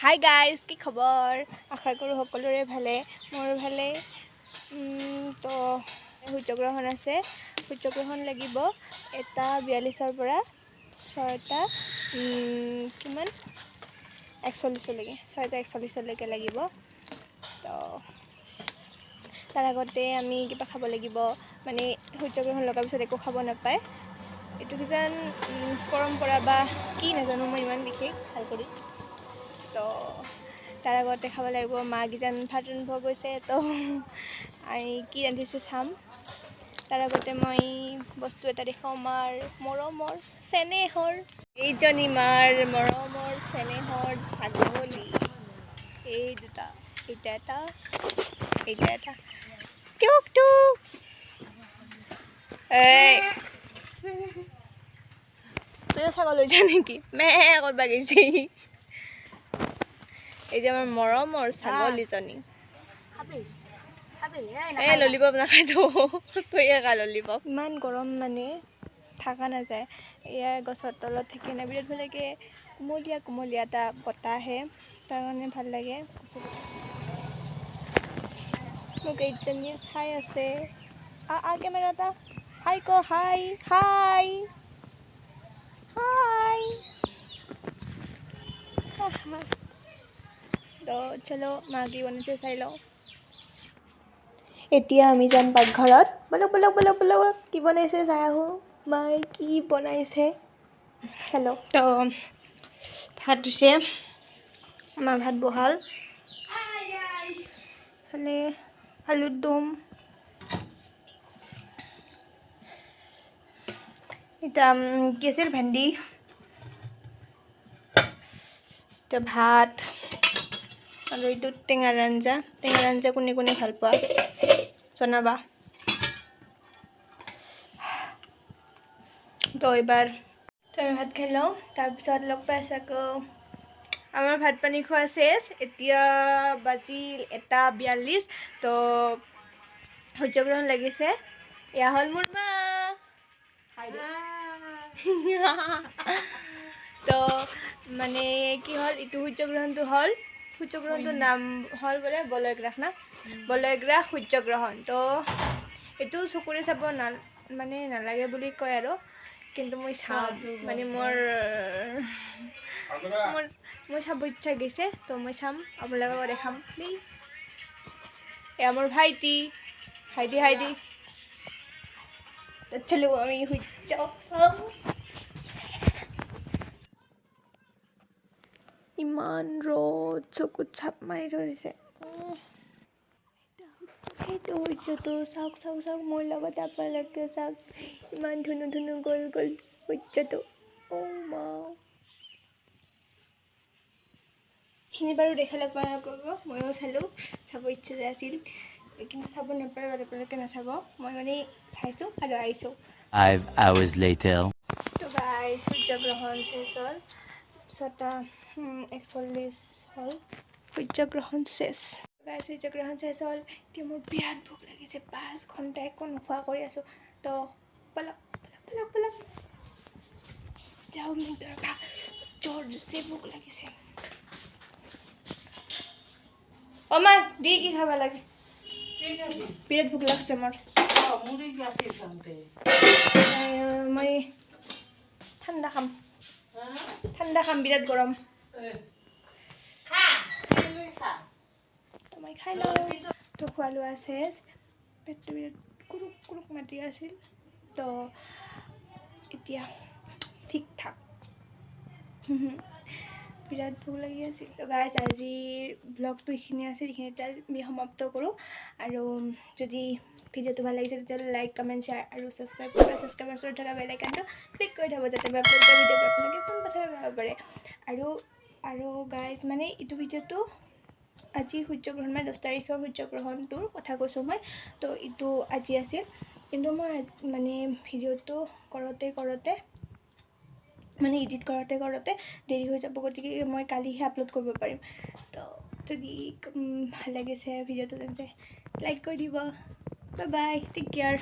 Hi guys, কি খবৰ? আশা কৰোঁ সকলোৰে ভালে, মোৰ ভালে। তো সূৰ্যগ্ৰহণ আছে, সূৰ্যগ্ৰহণ লাগিব 1:42 পৰা 6:41লৈকে লাগিব। তো তাৰ আগতে আমি কিবা খাব লাগিব, মানে সূৰ্যগ্ৰহণ লগাৰ পিছত একো খাব নাপায়। এইটো কিজান পৰম্পৰা বা কি নাজানো মই ইমান বিশেষ ভাল কৰি। তো তাৰ আগতে খাব লাগিব। মা কিজান ভাত ৰান্ধিব গৈছে, তো আমি কি ৰান্ধিছে চাম। তাৰ আগতে মই বস্তু এটা দেখাওঁ, মাৰ মৰমৰ চেনেহৰ, এইজনী মাৰ মৰমৰ চেনেহৰ ছাগলী। এই দুটা, এইটা এটা, এইটা এটা। টুক টুক এই তুইও ছাগল লৈছা নেকি? মে কৰবা গৈছি। এই যে আমাৰ মৰমৰ ছাগলীজনী। এই ললিপপ নাখাইতো, তইয়ে খা ললিপপ। ইমান গৰম মানে থাকা নাযায়। ইয়াৰ গছৰ তলত থাকি না বিৰাট ভাল লাগে। কুমলীয়া কুমলীয়া এটা বতাহ আহে, তাৰ কাৰণে ভাল লাগে। মোক এইজনীয়ে চাই আছে। কেমেৰা এটা হাই ক, হাই হাই হাই। তো চলো, মা কি বনাইছে চাই লওঁ। এতিয়া আমি যাম পাকঘৰত। বলক বলক বলক বলক, কি বনাইছে চাই আহোঁ। মাই কি বনাইছে চালো। তো ভাত হৈছে, আমাৰ ভাত বহাল। ফালে আলুৰ দম, এতিয়া কি আছিল, ভেন্দি, এতিয়া ভাত আৰু এইটো টেঙাৰ আঞ্জা। টেঙাৰ আঞ্জা কোনে কোনে ভাল পোৱা জনাবা। তো এইবাৰ আমি ভাত খাই লওঁ, তাৰপিছত লগ পাই আছোঁ আকৌ। আমাৰ ভাত পানী খোৱা চেছ। এতিয়া বাজিল 1:42। তো সূৰ্যগ্ৰহণ লাগিছে। এয়া হ'ল মোৰ মা। তো মানে কি হ'ল, ইটো সূৰ্যগ্ৰহণটো হ'ল, সূৰ্যগ্ৰহণটোৰ নাম হ'ল বোলে বলয়গ্ৰাস না, বলয়গ্ৰাস সূৰ্যগ্ৰহণ। তো এইটো চকুৰে চাব মানে নালাগে বুলি কয় আৰু, কিন্তু মই চাম, মানে মোৰ চাব ইচ্ছা গৈছে, তো মই চাম, আপোনালোকক দেখাম দেই। এয়া মোৰ ভাইটি হাইদি হাইদি। চলো আমি সূৰ্য চাম। ইমান ৰ'দ, চকুত চাপ মাৰি ধৰিছে। সেইটো সূৰ্যটো চাওক চাওক চাওক, মোৰ লগত আপোনালোকে চাওক, ইমান ধুনু ধুনু গ'ল গ'ল সূৰ্যটো। মা এইখিনি বাৰু দেখালে আপোনালোকক ময়ো চালোঁ, চাব ইচ্ছা আছিল, কিন্তু চাব নাপায় বাৰু, আপোনালোকে নাচাব। মই মানে চাইছোঁ আৰু আহিছোঁ। 5 hours later. তো গাইজ, সূৰ্যগ্ৰহণ শেষ হ'ল, 6:41 হ'ল, সূৰ্যগ্ৰহণ শেষ। গাইজ, সূৰ্যগ্ৰহণ শেষ হ'ল। এতিয়া মোৰ বিৰাট ভোক লাগিছে, 5 ঘণ্টা একো নোখোৱা কৰি আছোঁ। তো পলক পলক পলক পলক যাওঁ, মোক দৰকাৰ জোৰছে ভোক লাগিছে। মা দি কি খাব লাগে? বিৰাট ভোক লাগছে মোৰ। মই ঠাণ্ডা খাম, বিৰাট গৰম। তো মই খাই লওঁ। তো খোৱা লোৱা শেষ, পেটটো বিৰাট কুৰুক কুৰুক মাতি আছিল। তো এতিয়া ঠিক ঠাক। বিৰাট ভোক লাগি আছিল। তো গাইজ, আজিৰ ব্লগটো এইখিনি আছিল, এইখিনিতে আমি সমাপ্ত কৰোঁ। আৰু যদি ভিডিঅ'টো ভাল লাগিছে তেতিয়াহ'লে লাইক, কমেণ্ট, শ্বেয়াৰ আৰু ছাবস্ক্ৰাইব কৰা। ছাবস্ক্ৰাইবাৰ ওচৰত থকা বেল আইকনটো ক্লিক কৰি থ'ব, যাতে মই আপলোড কৰা ভিডিঅ'টো আপোনালোকে পোনপ্ৰথমে পাব পাৰে। আৰু গাইজ, মানে এইটো ভিডিঅ'টো আজি সূৰ্যগ্ৰহণ, মানে 10 তাৰিখৰ সূৰ্যগ্ৰহণটোৰ কথা কৈছোঁ মই। তো এইটো আজি আছিল, কিন্তু মই মানে ভিডিঅ'টো কৰোঁতে মানে এডিট কৰোঁতে দেৰি হৈ যাব, গতিকে মই কালিহে আপলোড কৰিব পাৰিম। তো যদি ভাল লাগিছে ভিডিঅ'টো, তেন্তে লাইক কৰি দিব। Bye bye, take care.